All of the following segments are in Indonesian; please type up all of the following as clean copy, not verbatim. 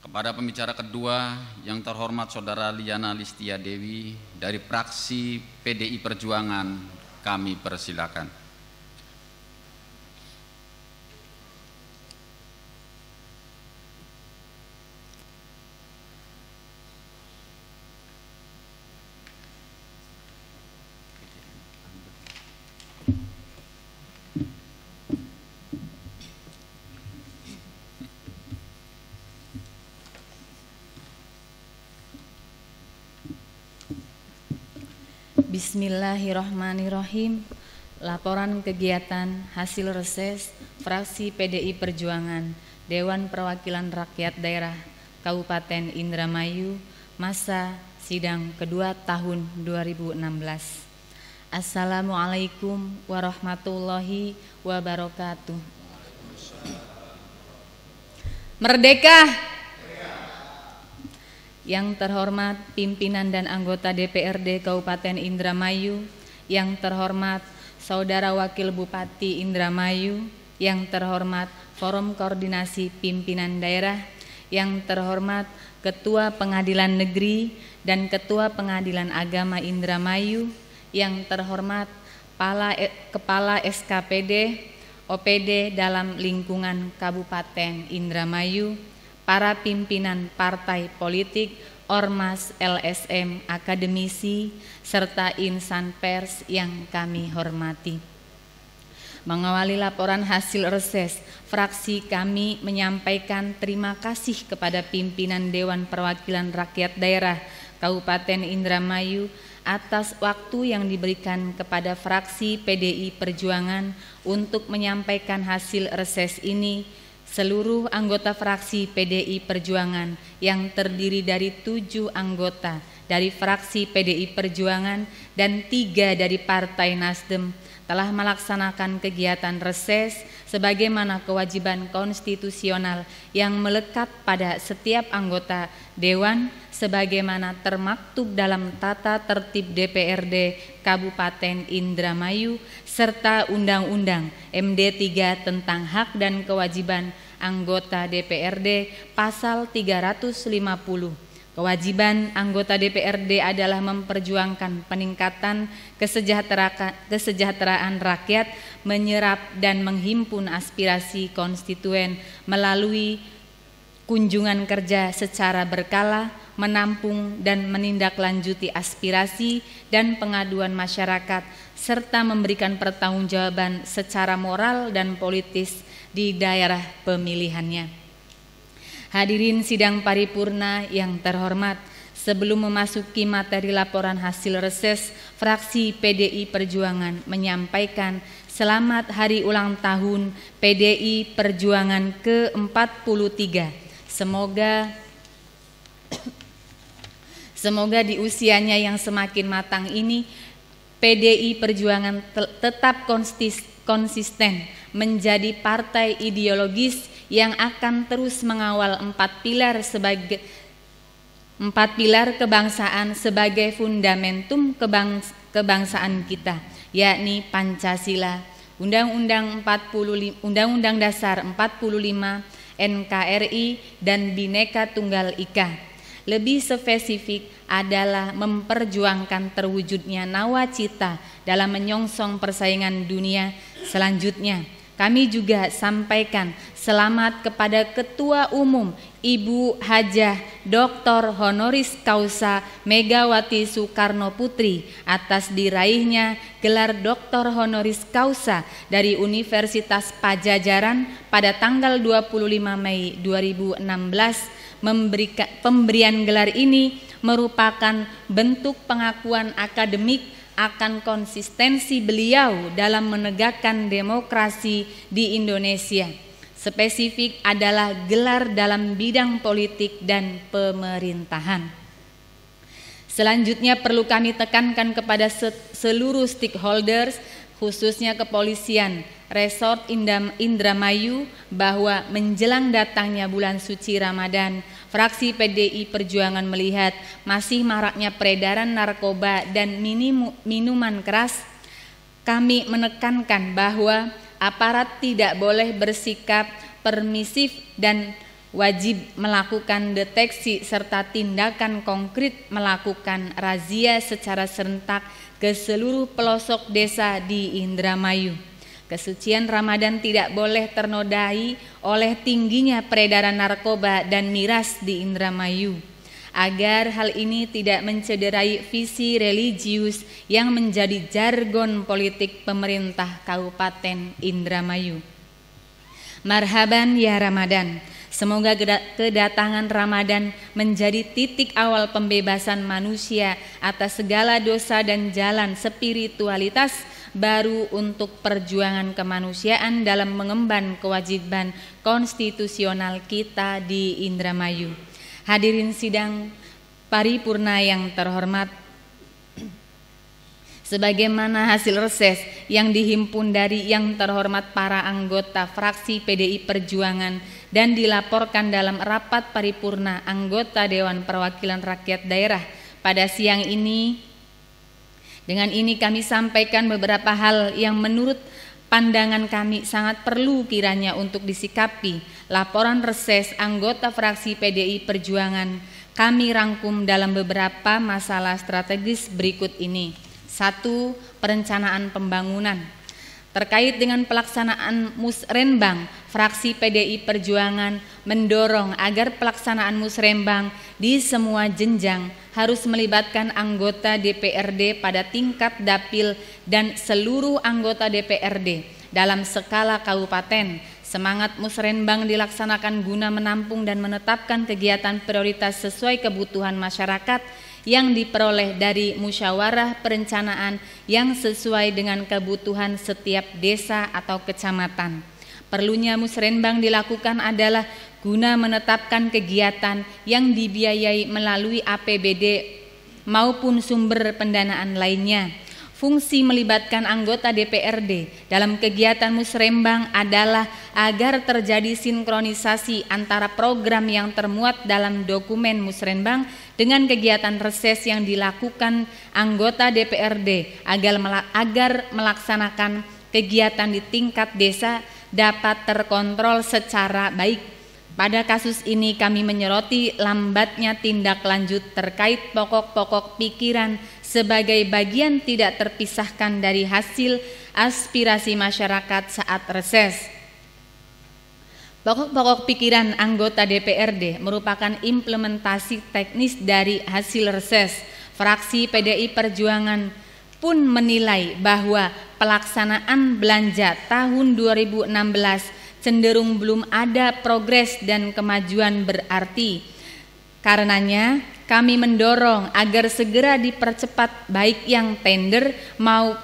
Kepada pembicara kedua yang terhormat Saudara Liana Listia Dewi dari fraksi PDI Perjuangan, kami persilakan. Bismillahirrahmanirrahim. Laporan kegiatan hasil reses fraksi PDI Perjuangan Dewan Perwakilan Rakyat Daerah Kabupaten Indramayu masa sidang kedua tahun 2016. Assalamualaikum warahmatullahi wabarakatuh. Merdeka! Yang terhormat pimpinan dan anggota DPRD Kabupaten Indramayu, yang terhormat Saudara Wakil Bupati Indramayu, yang terhormat Forum Koordinasi Pimpinan Daerah, yang terhormat Ketua Pengadilan Negeri dan Ketua Pengadilan Agama Indramayu, yang terhormat Kepala SKPD, OPD dalam lingkungan Kabupaten Indramayu, para pimpinan partai politik, ormas, LSM, akademisi, serta insan pers yang kami hormati. Mengawali laporan hasil reses, fraksi kami menyampaikan terima kasih kepada pimpinan Dewan Perwakilan Rakyat Daerah Kabupaten Indramayu atas waktu yang diberikan kepada fraksi PDI Perjuangan untuk menyampaikan hasil reses ini. Seluruh anggota fraksi PDI Perjuangan yang terdiri dari 7 anggota dari fraksi PDI Perjuangan dan 3 dari Partai Nasdem telah melaksanakan kegiatan reses sebagaimana kewajiban konstitusional yang melekat pada setiap anggota Dewan sebagaimana termaktub dalam Tata Tertib DPRD Kabupaten Indramayu serta Undang-Undang MD 3 tentang hak dan kewajiban anggota DPRD pasal 350. Kewajiban anggota DPRD adalah memperjuangkan peningkatan kesejahteraan rakyat, menyerap dan menghimpun aspirasi konstituen melalui kunjungan kerja secara berkala, menampung dan menindaklanjuti aspirasi dan pengaduan masyarakat, serta memberikan pertanggungjawaban secara moral dan politis di daerah pemilihannya. Hadirin sidang paripurna yang terhormat, sebelum memasuki materi laporan hasil reses, fraksi PDI Perjuangan menyampaikan selamat hari ulang tahun PDI Perjuangan ke-43. Semoga di usianya yang semakin matang ini PDI Perjuangan tetap konsisten menjadi partai ideologis yang akan terus mengawal 4 pilar kebangsaan sebagai fundamentum kebangsaan kita, yakni Pancasila, Undang-Undang Dasar 45, NKRI, dan Bhinneka Tunggal Ika. Lebih spesifik adalah memperjuangkan terwujudnya nawacita dalam menyongsong persaingan dunia selanjutnya. Kami juga sampaikan selamat kepada Ketua Umum Ibu Hajah Dr. Honoris Causa Megawati Soekarno Putri atas diraihnya gelar Dr. Honoris Causa dari Universitas Padjadjaran pada tanggal 25 Mei 2016. Pemberian gelar ini merupakan bentuk pengakuan akademik akan konsistensi beliau dalam menegakkan demokrasi di Indonesia. Spesifik adalah gelar dalam bidang politik dan pemerintahan. Selanjutnya perlu kami tekankan kepada seluruh stakeholders, khususnya kepolisian, Resort Indramayu, bahwa menjelang datangnya bulan suci Ramadan, fraksi PDI Perjuangan melihat masih maraknya peredaran narkoba dan minuman keras. Kami menekankan bahwa aparat tidak boleh bersikap permisif dan wajib melakukan deteksi serta tindakan konkret melakukan razia secara serentak ke seluruh pelosok desa di Indramayu. Kesucian Ramadan tidak boleh ternodai oleh tingginya peredaran narkoba dan miras di Indramayu. Agar hal ini tidak mencederai visi religius yang menjadi jargon politik pemerintah Kabupaten Indramayu. Marhaban ya Ramadan. Semoga kedatangan Ramadan menjadi titik awal pembebasan manusia atas segala dosa dan jalan spiritualitas baru untuk perjuangan kemanusiaan dalam mengemban kewajiban konstitusional kita di Indramayu. Hadirin sidang paripurna yang terhormat, sebagaimana hasil reses yang dihimpun dari yang terhormat para anggota fraksi PDI Perjuangan dan dilaporkan dalam rapat paripurna anggota Dewan Perwakilan Rakyat Daerah pada siang ini, dengan ini kami sampaikan beberapa hal yang menurut pandangan kami sangat perlu kiranya untuk disikapi. Laporan reses anggota fraksi PDI Perjuangan kami rangkum dalam beberapa masalah strategis berikut ini. 1. Perencanaan pembangunan. Terkait dengan pelaksanaan Musrenbang, fraksi PDI Perjuangan mendorong agar pelaksanaan Musrenbang di semua jenjang harus melibatkan anggota DPRD pada tingkat dapil dan seluruh anggota DPRD dalam skala kabupaten. Semangat Musrenbang dilaksanakan guna menampung dan menetapkan kegiatan prioritas sesuai kebutuhan masyarakat yang diperoleh dari musyawarah perencanaan yang sesuai dengan kebutuhan setiap desa atau kecamatan. Perlunya Musrenbang dilakukan adalah guna menetapkan kegiatan yang dibiayai melalui APBD maupun sumber pendanaan lainnya. Fungsi melibatkan anggota DPRD dalam kegiatan Musrenbang adalah agar terjadi sinkronisasi antara program yang termuat dalam dokumen Musrenbang dengan kegiatan reses yang dilakukan anggota DPRD agar melaksanakan kegiatan di tingkat desa dapat terkontrol secara baik. Pada kasus ini kami menyoroti lambatnya tindak lanjut terkait pokok-pokok pikiran sebagai bagian tidak terpisahkan dari hasil aspirasi masyarakat saat reses. Pokok-pokok pikiran anggota DPRD merupakan implementasi teknis dari hasil reses. Fraksi PDI Perjuangan pun menilai bahwa pelaksanaan belanja tahun 2016 cenderung belum ada progres dan kemajuan berarti. Karenanya kami mendorong agar segera dipercepat baik yang tender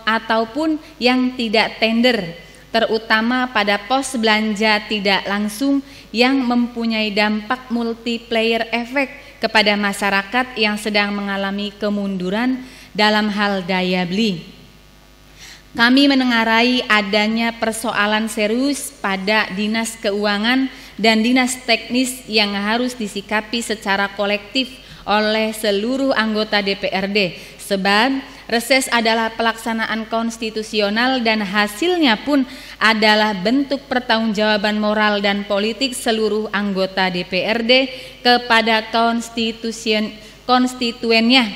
ataupun yang tidak tender, terutama pada pos belanja tidak langsung yang mempunyai dampak multiplier efek kepada masyarakat yang sedang mengalami kemunduran dalam hal daya beli. Kami menengarai adanya persoalan serius pada Dinas Keuangan dan Dinas Teknis yang harus disikapi secara kolektif oleh seluruh anggota DPRD, sebab reses adalah pelaksanaan konstitusional dan hasilnya pun adalah bentuk pertanggungjawaban moral dan politik seluruh anggota DPRD kepada konstituennya.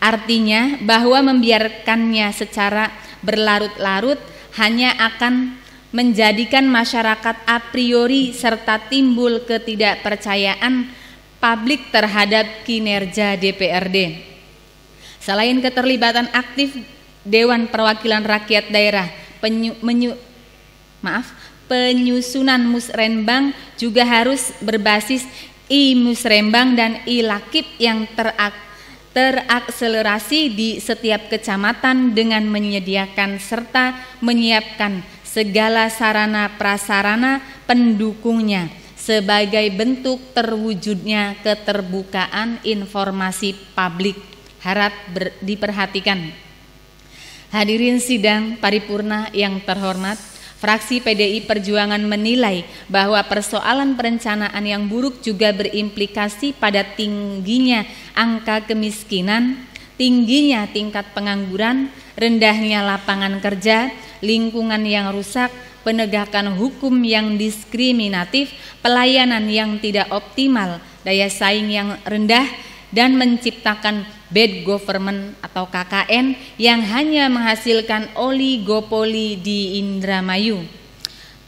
Artinya bahwa membiarkannya secara berlarut-larut hanya akan menjadikan masyarakat a priori serta timbul ketidakpercayaan publik terhadap kinerja DPRD. Selain keterlibatan aktif Dewan Perwakilan Rakyat Daerah, penyusunan Musrenbang juga harus berbasis I-Musrenbang dan I-Lakip yang terakselerasi di setiap kecamatan dengan menyediakan serta menyiapkan segala sarana prasarana pendukungnya sebagai bentuk terwujudnya keterbukaan informasi publik. Harap diperhatikan. Hadirin sidang paripurna yang terhormat, fraksi PDI Perjuangan menilai bahwa persoalan perencanaan yang buruk juga berimplikasi pada tingginya angka kemiskinan, tingginya tingkat pengangguran, rendahnya lapangan kerja, lingkungan yang rusak, penegakan hukum yang diskriminatif, pelayanan yang tidak optimal, daya saing yang rendah, dan menciptakan bad government atau KKN yang hanya menghasilkan oligopoli di Indramayu.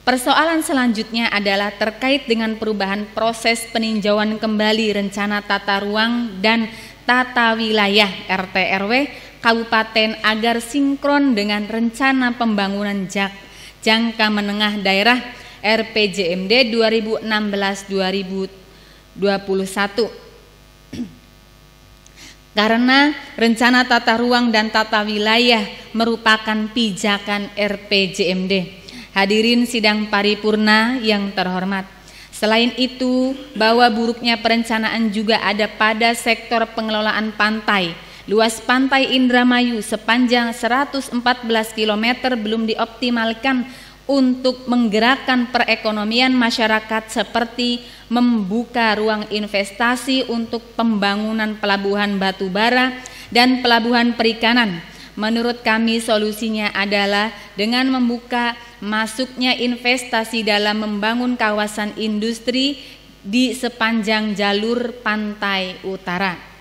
Persoalan selanjutnya adalah terkait dengan perubahan proses peninjauan kembali rencana tata ruang dan tata wilayah RT/RW kabupaten agar sinkron dengan rencana pembangunan jangka menengah daerah RPJMD 2016-2021. Karena rencana tata ruang dan tata wilayah merupakan pijakan RPJMD. Hadirin sidang paripurna yang terhormat. Selain itu, bahwa buruknya perencanaan juga ada pada sektor pengelolaan pantai. Luas pantai Indramayu sepanjang 114 km belum dioptimalkan untuk menggerakkan perekonomian masyarakat seperti membuka ruang investasi untuk pembangunan pelabuhan batubara dan pelabuhan perikanan. Menurut kami solusinya adalah dengan membuka masuknya investasi dalam membangun kawasan industri di sepanjang jalur pantai utara.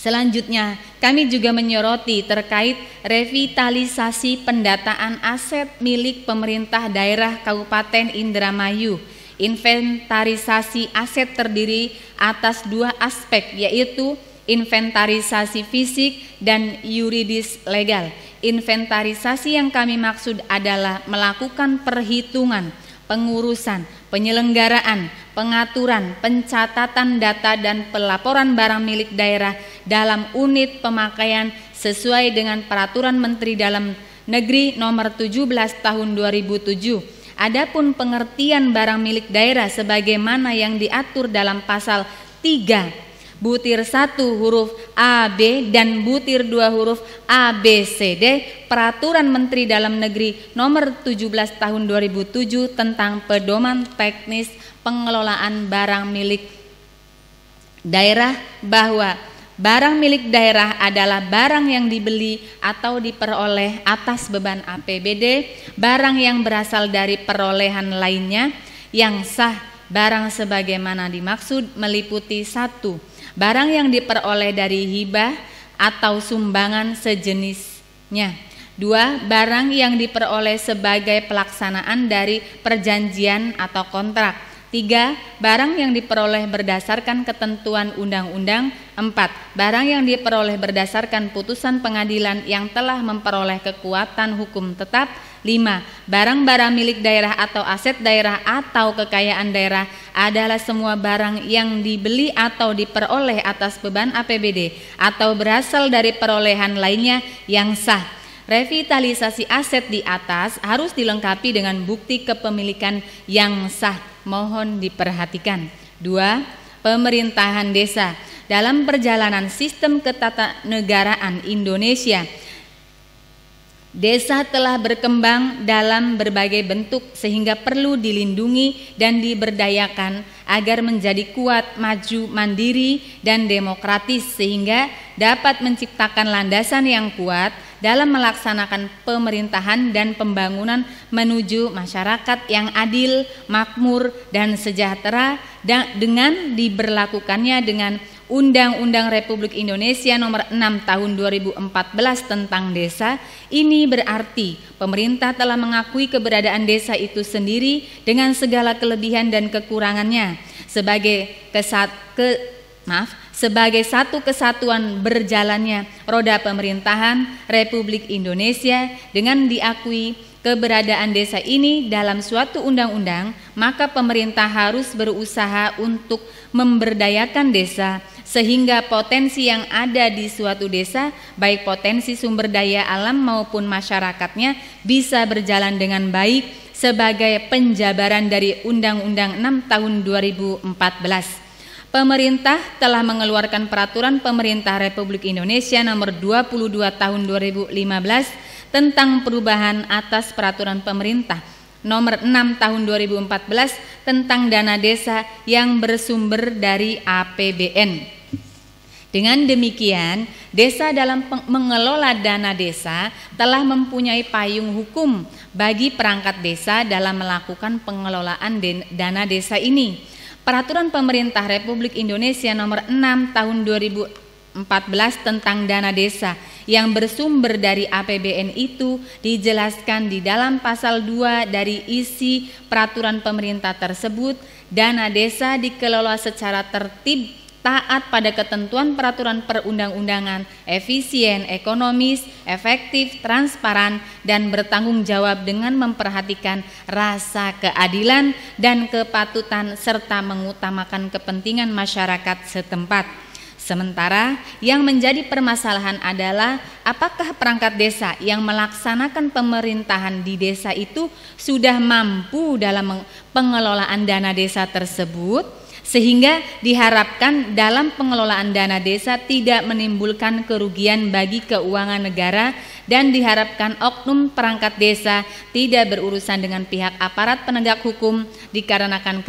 Selanjutnya, kami juga menyoroti terkait revitalisasi pendataan aset milik pemerintah daerah Kabupaten Indramayu. Inventarisasi aset terdiri atas dua aspek, yaitu inventarisasi fisik dan yuridis legal. Inventarisasi yang kami maksud adalah melakukan perhitungan, pengurusan, penyelenggaraan, pengaturan, pencatatan data dan pelaporan barang milik daerah dalam unit pemakaian sesuai dengan Peraturan Menteri Dalam Negeri Nomor 17 Tahun 2007. Adapun pengertian barang milik daerah sebagaimana yang diatur dalam pasal 3 butir 1 huruf A, B dan butir 2 huruf A, B, C, D Peraturan Menteri Dalam Negeri Nomor 17 Tahun 2007 tentang pedoman teknis pengelolaan barang milik daerah, bahwa barang milik daerah adalah barang yang dibeli atau diperoleh atas beban APBD, barang yang berasal dari perolehan lainnya yang sah. Barang sebagaimana dimaksud meliputi 1. Barang yang diperoleh dari hibah atau sumbangan sejenisnya. 2. Barang yang diperoleh sebagai pelaksanaan dari perjanjian atau kontrak. 3. Barang yang diperoleh berdasarkan ketentuan undang-undang. 4. Barang yang diperoleh berdasarkan putusan pengadilan yang telah memperoleh kekuatan hukum tetap. 5. Barang-barang milik daerah atau aset daerah atau kekayaan daerah adalah semua barang yang dibeli atau diperoleh atas beban APBD atau berasal dari perolehan lainnya yang sah. Revitalisasi aset di atas harus dilengkapi dengan bukti kepemilikan yang sah. Mohon diperhatikan. 2. Pemerintahan desa. Dalam perjalanan sistem ketatanegaraan Indonesia, desa telah berkembang dalam berbagai bentuk sehingga perlu dilindungi dan diberdayakan agar menjadi kuat, maju, mandiri, dan demokratis sehingga dapat menciptakan landasan yang kuat dalam melaksanakan pemerintahan dan pembangunan menuju masyarakat yang adil, makmur, dan sejahtera dengan diberlakukannya dengan Undang-Undang Republik Indonesia Nomor 6 Tahun 2014 tentang desa. Ini berarti pemerintah telah mengakui keberadaan desa itu sendiri dengan segala kelebihan dan kekurangannya sebagai sebagai satu kesatuan berjalannya roda pemerintahan Republik Indonesia. Dengan diakui keberadaan desa ini dalam suatu undang-undang, maka pemerintah harus berusaha untuk memberdayakan desa sehingga potensi yang ada di suatu desa, baik potensi sumber daya alam maupun masyarakatnya, bisa berjalan dengan baik sebagai penjabaran dari Undang-Undang 6 Tahun 2014. Pemerintah telah mengeluarkan Peraturan Pemerintah Republik Indonesia Nomor 22 Tahun 2015 tentang perubahan atas Peraturan Pemerintah Nomor 6 Tahun 2014 tentang dana desa yang bersumber dari APBN. Dengan demikian, desa dalam mengelola dana desa telah mempunyai payung hukum bagi perangkat desa dalam melakukan pengelolaan dana desa ini. Peraturan Pemerintah Republik Indonesia Nomor 6 Tahun 2014 tentang dana desa yang bersumber dari APBN itu dijelaskan di dalam pasal 2 dari isi peraturan pemerintah tersebut. Dana desa dikelola secara tertib, taat pada ketentuan peraturan perundang-undangan, efisien, ekonomis, efektif, transparan, dan bertanggung jawab dengan memperhatikan rasa keadilan dan kepatutan serta mengutamakan kepentingan masyarakat setempat. Sementara yang menjadi permasalahan adalah apakah perangkat desa yang melaksanakan pemerintahan di desa itu sudah mampu dalam pengelolaan dana desa tersebut, sehingga diharapkan dalam pengelolaan dana desa tidak menimbulkan kerugian bagi keuangan negara, dan diharapkan oknum perangkat desa tidak berurusan dengan pihak aparat penegak hukum dikarenakan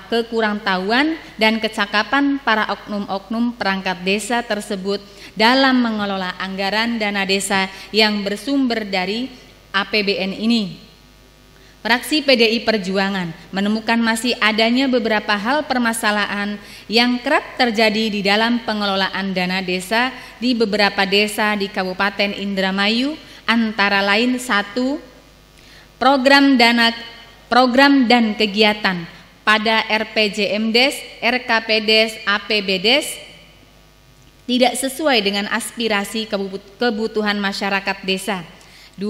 kekurangtahuan dan kecakapan para oknum-oknum perangkat desa tersebut dalam mengelola anggaran dana desa yang bersumber dari APBN ini. Fraksi PDI Perjuangan menemukan masih adanya beberapa hal permasalahan yang kerap terjadi di dalam pengelolaan dana desa di beberapa desa di Kabupaten Indramayu, antara lain: 1. Program dan kegiatan pada RPJMdes, RKPdes, APBdes tidak sesuai dengan aspirasi kebutuhan masyarakat desa. 2.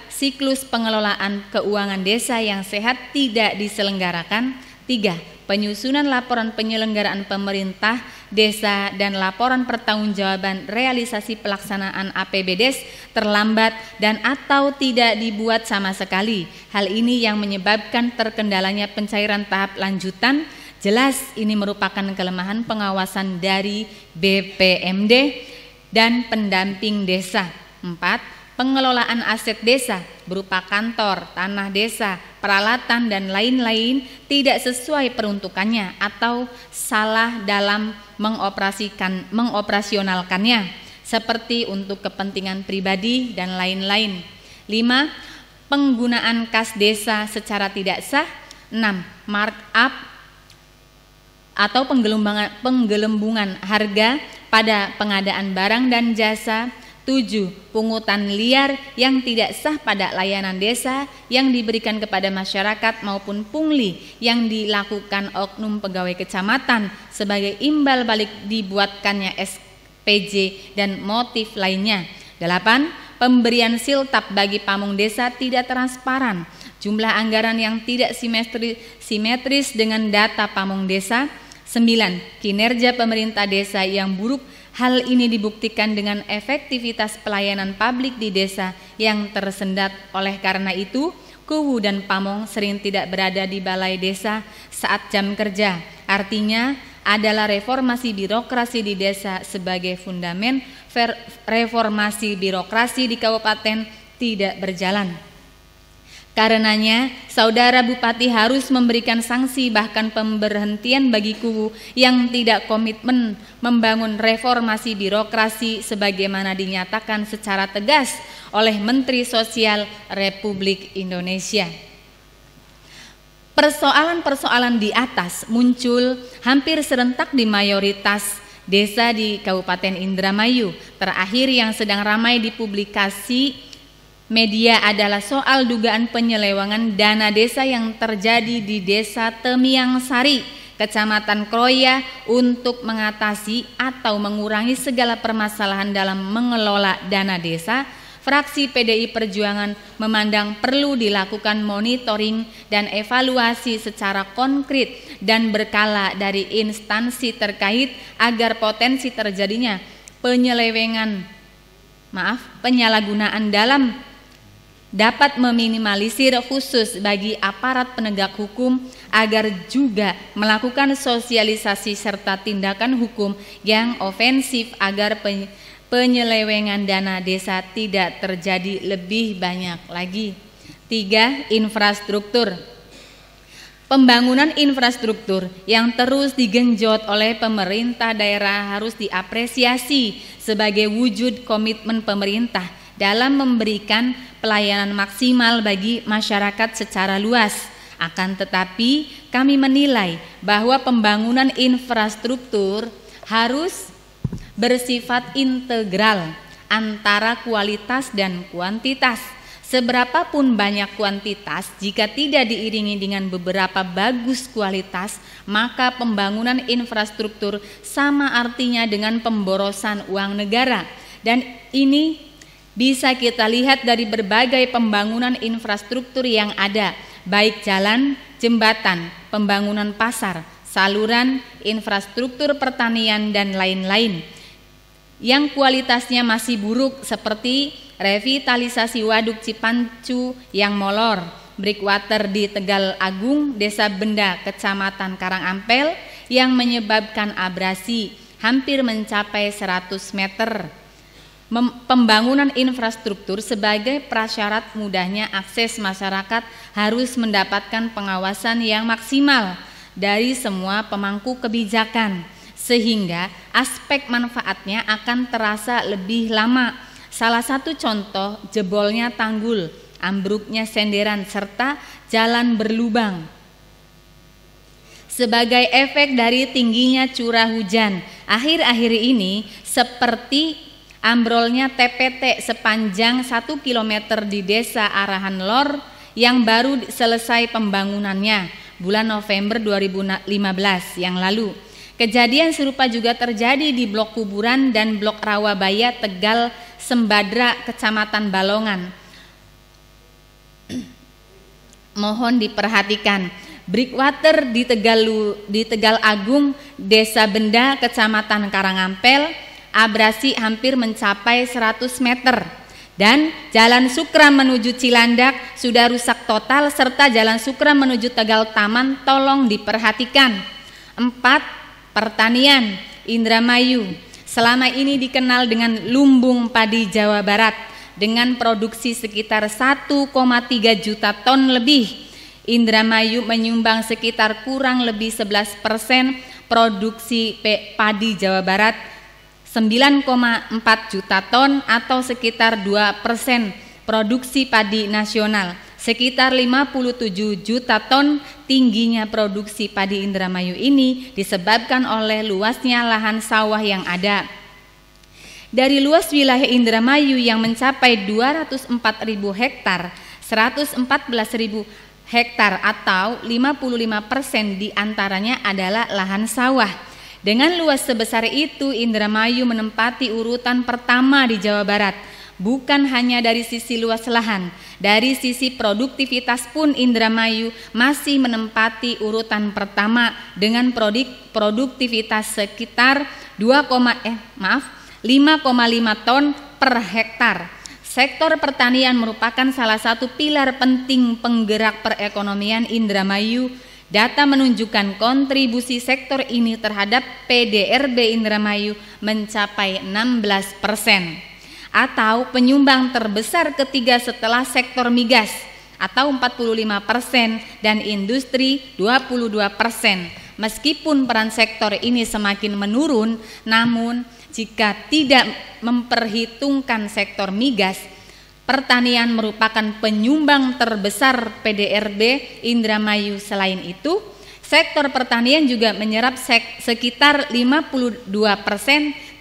Siklus pengelolaan keuangan desa yang sehat tidak diselenggarakan. 3. Penyusunan laporan penyelenggaraan pemerintah desa dan laporan pertanggungjawaban realisasi pelaksanaan APBdes terlambat dan atau tidak dibuat sama sekali. Hal ini yang menyebabkan terkendalanya pencairan tahap lanjutan. Jelas ini merupakan kelemahan pengawasan dari BPMD dan pendamping desa. 4. Pengelolaan aset desa berupa kantor, tanah desa, peralatan, dan lain-lain tidak sesuai peruntukannya atau salah dalam mengoperasionalkannya, seperti untuk kepentingan pribadi dan lain-lain. 5. Penggunaan kas desa secara tidak sah. 6. Markup atau penggelembungan harga pada pengadaan barang dan jasa. 7. Pungutan liar yang tidak sah pada layanan desa yang diberikan kepada masyarakat maupun pungli yang dilakukan oknum pegawai kecamatan sebagai imbal balik dibuatkannya SPJ dan motif lainnya. 8. Pemberian siltap bagi pamong desa tidak transparan. Jumlah anggaran yang tidak simetris dengan data pamong desa. 9. Kinerja pemerintah desa yang buruk. Hal ini dibuktikan dengan efektivitas pelayanan publik di desa yang tersendat. Oleh karena itu, Kuwu dan Pamong sering tidak berada di balai desa saat jam kerja. Artinya adalah reformasi birokrasi di desa sebagai fundamen reformasi birokrasi di kabupaten tidak berjalan. Karenanya, Saudara Bupati harus memberikan sanksi bahkan pemberhentian bagi Kuwu yang tidak komitmen membangun reformasi birokrasi sebagaimana dinyatakan secara tegas oleh Menteri Sosial Republik Indonesia. Persoalan-persoalan di atas muncul hampir serentak di mayoritas desa di Kabupaten Indramayu. Terakhir yang sedang ramai dipublikasi media adalah soal dugaan penyelewengan dana desa yang terjadi di Desa Temiang Sari, Kecamatan Kroya, untuk mengatasi atau mengurangi segala permasalahan dalam mengelola dana desa. Fraksi PDI Perjuangan memandang perlu dilakukan monitoring dan evaluasi secara konkret dan berkala dari instansi terkait agar potensi terjadinya penyalahgunaan dalam dapat meminimalisir, khusus bagi aparat penegak hukum, agar juga melakukan sosialisasi serta tindakan hukum yang ofensif agar penyelewengan dana desa tidak terjadi lebih banyak lagi. 3. Infrastruktur. Pembangunan infrastruktur yang terus digenjot oleh pemerintah daerah harus diapresiasi sebagai wujud komitmen pemerintah dalam memberikan pelayanan maksimal bagi masyarakat secara luas. Akan tetapi, kami menilai bahwa pembangunan infrastruktur harus bersifat integral antara kualitas dan kuantitas. Seberapapun banyak kuantitas, jika tidak diiringi dengan beberapa bagus kualitas, maka pembangunan infrastruktur sama artinya dengan pemborosan uang negara. Dan ini bisa kita lihat dari berbagai pembangunan infrastruktur yang ada, baik jalan, jembatan, pembangunan pasar, saluran, infrastruktur pertanian, dan lain-lain. Yang kualitasnya masih buruk seperti revitalisasi Waduk Cipancu yang molor, breakwater di Tegal Agung, Desa Benda, Kecamatan Karangampel yang menyebabkan abrasi hampir mencapai 100 meter. Pembangunan infrastruktur sebagai prasyarat mudahnya akses masyarakat harus mendapatkan pengawasan yang maksimal dari semua pemangku kebijakan, sehingga aspek manfaatnya akan terasa lebih lama. Salah satu contoh jebolnya tanggul, ambruknya senderan, serta jalan berlubang. Sebagai efek dari tingginya curah hujan akhir-akhir ini, seperti ambrolnya TPT sepanjang 1 km di Desa Arahan Lor yang baru selesai pembangunannya bulan November 2015 yang lalu. Kejadian serupa juga terjadi di Blok Kuburan dan Blok Rawabaya, Tegal Sembadra, Kecamatan Balongan. Mohon diperhatikan, breakwater di Tegal Agung, Desa Benda, Kecamatan Karangampel, abrasi hampir mencapai 100 meter. Dan Jalan Sukram menuju Cilandak sudah rusak total, serta Jalan Sukram menuju Tegal Taman tolong diperhatikan. 4. Pertanian. Indramayu selama ini dikenal dengan lumbung padi Jawa Barat dengan produksi sekitar 1,3 juta ton lebih. Indramayu menyumbang sekitar kurang lebih 11% produksi padi Jawa Barat, 9,4 juta ton atau sekitar 2% produksi padi nasional. Sekitar 57 juta ton. Tingginya produksi padi Indramayu ini disebabkan oleh luasnya lahan sawah yang ada. Dari luas wilayah Indramayu yang mencapai 204.000 hektar, 114.000 hektar atau 55% diantaranya adalah lahan sawah. Dengan luas sebesar itu, Indramayu menempati urutan pertama di Jawa Barat. Bukan hanya dari sisi luas lahan, dari sisi produktivitas pun Indramayu masih menempati urutan pertama dengan produktivitas sekitar 5,5 ton per hektar. Sektor pertanian merupakan salah satu pilar penting penggerak perekonomian Indramayu. Data menunjukkan kontribusi sektor ini terhadap PDRB Indramayu mencapai 16%. Atau penyumbang terbesar ketiga setelah sektor migas atau 45% dan industri 22%. Meskipun peran sektor ini semakin menurun, namun jika tidak memperhitungkan sektor migas, pertanian merupakan penyumbang terbesar PDRB Indramayu. Selain itu, sektor pertanian juga menyerap sekitar 52%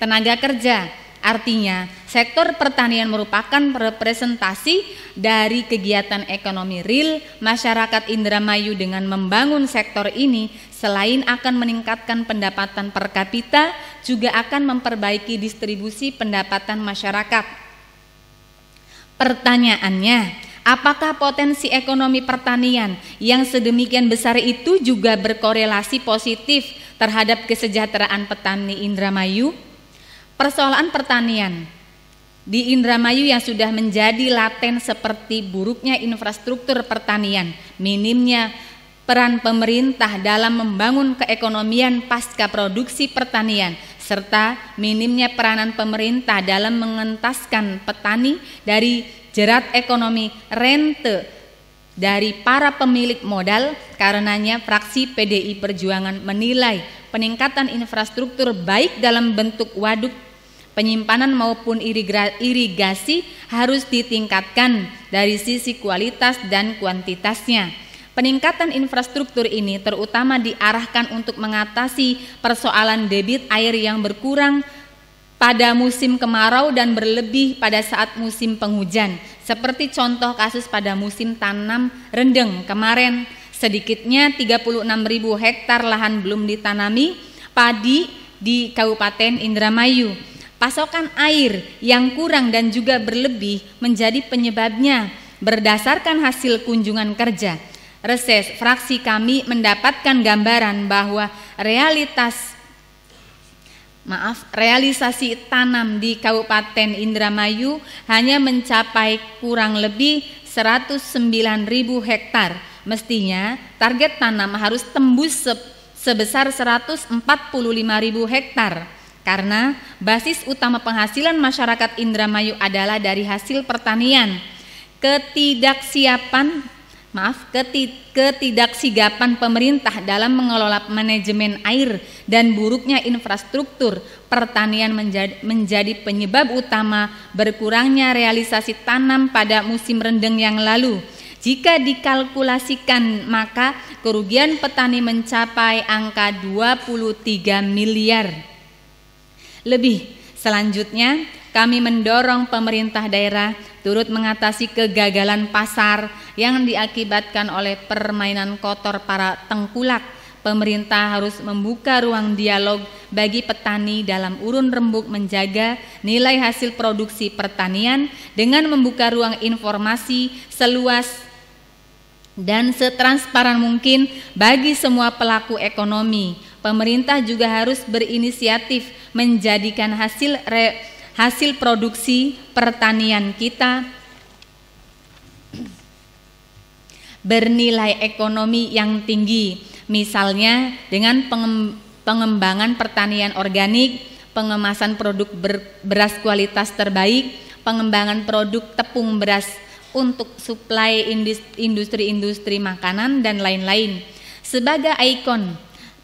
tenaga kerja. Artinya, sektor pertanian merupakan representasi dari kegiatan ekonomi real masyarakat Indramayu. Dengan membangun sektor ini, selain akan meningkatkan pendapatan per kapita, juga akan memperbaiki distribusi pendapatan masyarakat. Pertanyaannya, apakah potensi ekonomi pertanian yang sedemikian besar itu juga berkorelasi positif terhadap kesejahteraan petani Indramayu? Persoalan pertanian di Indramayu yang sudah menjadi laten seperti buruknya infrastruktur pertanian, minimnya peran pemerintah dalam membangun keekonomian pasca produksi pertanian, serta minimnya peranan pemerintah dalam mengentaskan petani dari jerat ekonomi rente dari para pemilik modal. Karenanya fraksi PDI Perjuangan menilai peningkatan infrastruktur baik dalam bentuk waduk, penyimpanan maupun irigasi harus ditingkatkan dari sisi kualitas dan kuantitasnya. Peningkatan infrastruktur ini terutama diarahkan untuk mengatasi persoalan debit air yang berkurang pada musim kemarau dan berlebih pada saat musim penghujan. Seperti contoh kasus pada musim tanam rendeng kemarin, sedikitnya 36.000 hektar lahan belum ditanami padi di Kabupaten Indramayu. Pasokan air yang kurang dan juga berlebih menjadi penyebabnya. Berdasarkan hasil kunjungan kerja reses, fraksi kami mendapatkan gambaran bahwa realisasi tanam di Kabupaten Indramayu hanya mencapai kurang lebih 109.000 hektar. Mestinya target tanam harus tembus sebesar 145.000 hektar. Karena basis utama penghasilan masyarakat Indramayu adalah dari hasil pertanian. Ketidaksigapan pemerintah dalam mengelola manajemen air dan buruknya infrastruktur pertanian menjadi penyebab utama berkurangnya realisasi tanam pada musim rendeng yang lalu. Jika dikalkulasikan maka kerugian petani mencapai angka 23 miliar lebih. Selanjutnya kami mendorong pemerintah daerah turut mengatasi kegagalan pasar yang diakibatkan oleh permainan kotor para tengkulak. Pemerintah harus membuka ruang dialog bagi petani dalam urun rembuk menjaga nilai hasil produksi pertanian dengan membuka ruang informasi seluas dan setransparan mungkin bagi semua pelaku ekonomi. Pemerintah juga harus berinisiatif menjadikan hasil produksi pertanian kita bernilai ekonomi yang tinggi, misalnya dengan pengembangan pertanian organik, pengemasan produk beras kualitas terbaik, pengembangan produk tepung beras untuk suplai industri-industri makanan dan lain-lain. Sebagai ikon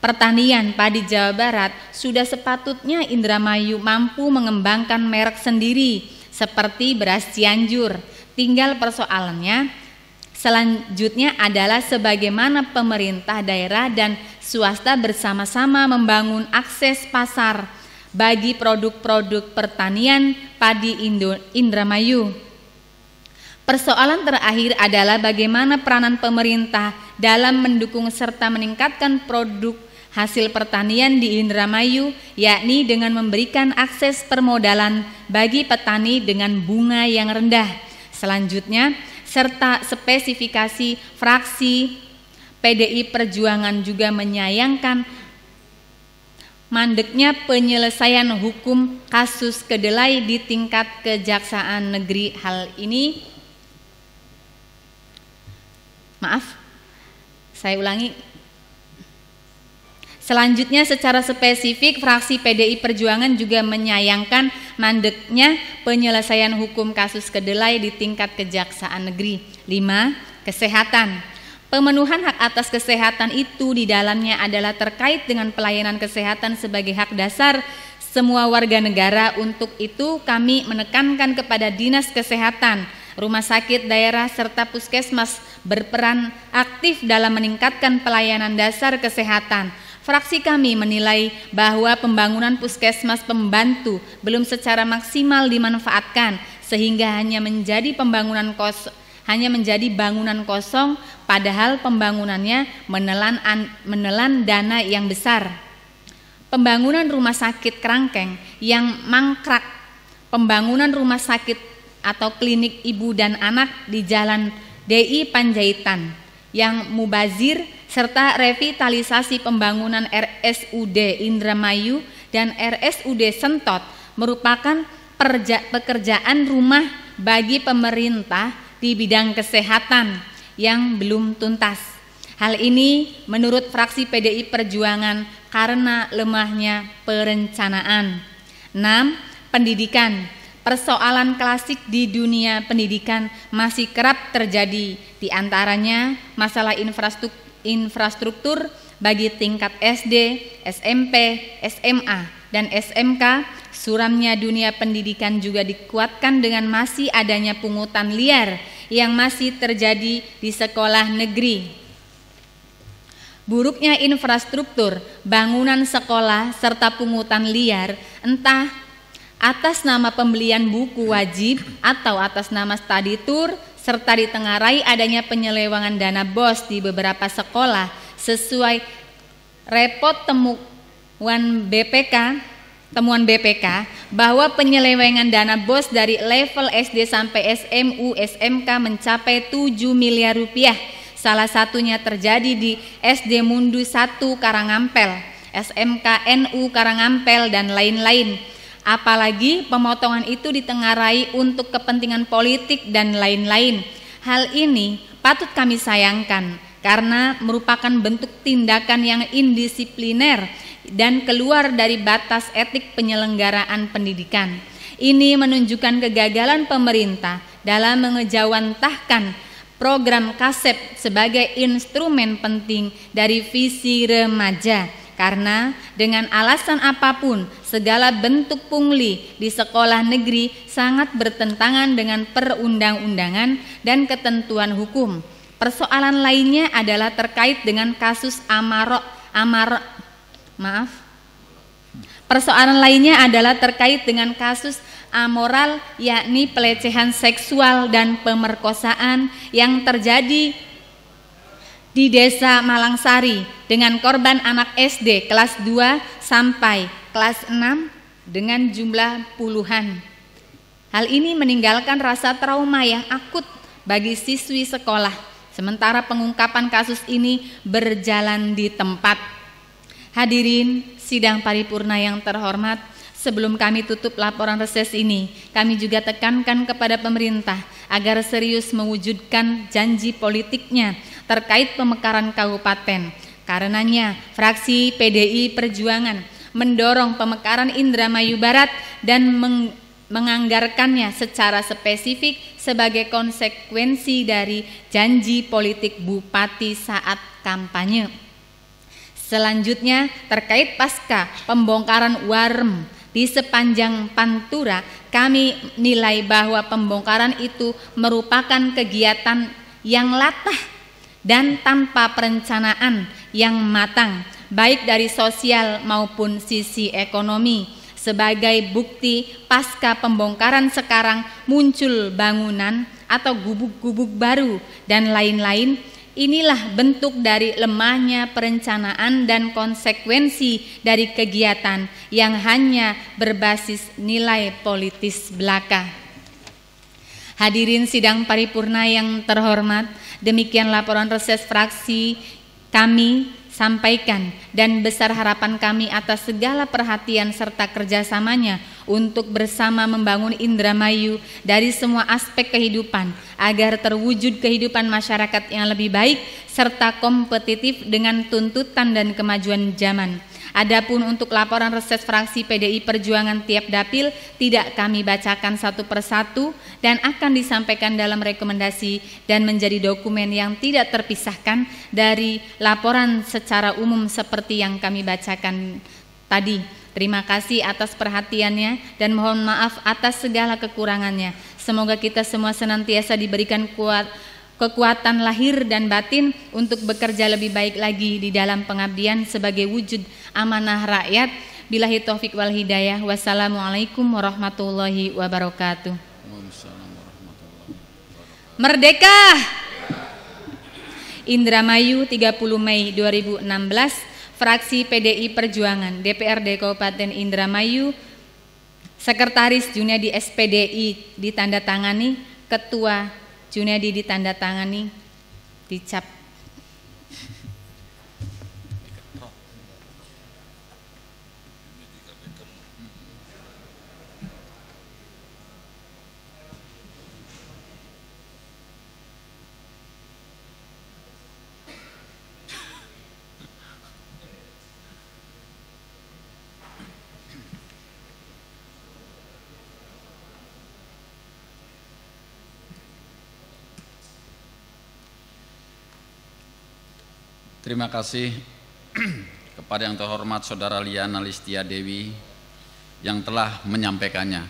pertanian padi Jawa Barat, sudah sepatutnya Indramayu mampu mengembangkan merek sendiri seperti beras Cianjur. Tinggal persoalannya selanjutnya adalah sebagaimana pemerintah daerah dan swasta bersama-sama membangun akses pasar bagi produk-produk pertanian padi Indramayu. Persoalan terakhir adalah bagaimana peranan pemerintah dalam mendukung serta meningkatkan produk hasil pertanian di Indramayu, yakni dengan memberikan akses permodalan bagi petani dengan bunga yang rendah. Selanjutnya, serta spesifikasi fraksi PDI Perjuangan juga menyayangkan mandeknya penyelesaian hukum kasus kedelai di tingkat Kejaksaan Negeri. Hal ini, saya ulangi. Selanjutnya, secara spesifik fraksi PDI Perjuangan juga menyayangkan mandeknya penyelesaian hukum kasus kedelai di tingkat Kejaksaan Negeri. 5. Kesehatan. Pemenuhan hak atas kesehatan itu di dalamnya adalah terkait dengan pelayanan kesehatan sebagai hak dasar semua warga negara. Untuk itu kami menekankan kepada Dinas Kesehatan, rumah sakit daerah serta puskesmas berperan aktif dalam meningkatkan pelayanan dasar kesehatan. Fraksi kami menilai bahwa pembangunan puskesmas pembantu belum secara maksimal dimanfaatkan sehingga hanya menjadi bangunan kosong padahal pembangunannya menelan dana yang besar. Pembangunan rumah sakit kerangkeng yang mangkrak, pembangunan rumah sakit atau klinik ibu dan anak di Jalan DI Panjaitan yang mubazir, serta revitalisasi pembangunan RSUD Indramayu dan RSUD Sentot merupakan pekerjaan rumah bagi pemerintah di bidang kesehatan yang belum tuntas. Hal ini menurut fraksi PDI Perjuangan karena lemahnya perencanaan. 6. Pendidikan. persoalan klasik di dunia pendidikan masih kerap terjadi, di antaranya masalah infrastruktur bagi tingkat SD, SMP, SMA, dan SMK. Suramnya dunia pendidikan juga dikuatkan dengan masih adanya pungutan liar yang masih terjadi di sekolah negeri. Buruknya infrastruktur, bangunan sekolah, serta pungutan liar, entah atas nama pembelian buku wajib atau atas nama study tour, serta ditengarai adanya penyelewengan dana BOS di beberapa sekolah sesuai repot temuan BPK bahwa penyelewengan dana BOS dari level SD sampai SMU SMK mencapai 7 miliar rupiah. Salah satunya terjadi di SD Mundu 1 Karangampel, SMK NU Karangampel, dan lain-lain. Apalagi pemotongan itu ditengarai untuk kepentingan politik dan lain-lain. Hal ini patut kami sayangkan karena merupakan bentuk tindakan yang indisipliner dan keluar dari batas etik penyelenggaraan pendidikan. Ini menunjukkan kegagalan pemerintah dalam mengejawantahkan program KASEP sebagai instrumen penting dari visi remaja. Karena dengan alasan apapun, segala bentuk pungli di sekolah negeri sangat bertentangan dengan perundang-undangan dan ketentuan hukum. Persoalan lainnya adalah terkait dengan kasus Persoalan lainnya adalah terkait dengan kasus amoral, yakni pelecehan seksual dan pemerkosaan yang terjadi di Desa Malangsari dengan korban anak SD kelas 2 sampai kelas 6 dengan jumlah puluhan. Hal ini meninggalkan rasa trauma yang akut bagi siswi sekolah, sementara pengungkapan kasus ini berjalan di tempat. Hadirin sidang paripurna yang terhormat, sebelum kami tutup laporan reses ini, kami juga tekankan kepada pemerintah agar serius mewujudkan janji politiknya terkait pemekaran kabupaten. Karenanya, fraksi PDI Perjuangan mendorong pemekaran Indramayu Barat dan menganggarkannya secara spesifik sebagai konsekuensi dari janji politik Bupati saat kampanye. Selanjutnya, terkait pasca pembongkaran warung di sepanjang Pantura, kami nilai bahwa pembongkaran itu merupakan kegiatan yang latah dan tanpa perencanaan yang matang, baik dari sosial maupun sisi ekonomi. Sebagai bukti, pasca pembongkaran sekarang muncul bangunan atau gubuk-gubuk baru dan lain-lain. Inilah bentuk dari lemahnya perencanaan dan konsekuensi dari kegiatan yang hanya berbasis nilai politis belaka. Hadirin sidang paripurna yang terhormat, demikian laporan reses fraksi kami sampaikan, dan besar harapan kami atas segala perhatian serta kerjasamanya untuk bersama membangun Indramayu dari semua aspek kehidupan agar terwujud kehidupan masyarakat yang lebih baik serta kompetitif dengan tuntutan dan kemajuan zaman. Adapun untuk laporan reses fraksi PDI Perjuangan tiap dapil tidak kami bacakan satu persatu dan akan disampaikan dalam rekomendasi dan menjadi dokumen yang tidak terpisahkan dari laporan secara umum seperti yang kami bacakan tadi. Terima kasih atas perhatiannya dan mohon maaf atas segala kekurangannya. Semoga kita semua senantiasa diberikan kekuatan lahir dan batin untuk bekerja lebih baik lagi di dalam pengabdian sebagai wujud amanah rakyat. Billahi taufik wal hidayah. Wassalamualaikum warahmatullahi wabarakatuh. Merdeka! Indramayu 30 Mei 2016, fraksi PDI Perjuangan DPRD Kabupaten Indramayu, Sekretaris Junedi SPDI ditandatangani, Ketua Junedi ditandatangani, dicap. Terima kasih kepada yang terhormat Saudara Liana Listia Dewi yang telah menyampaikannya.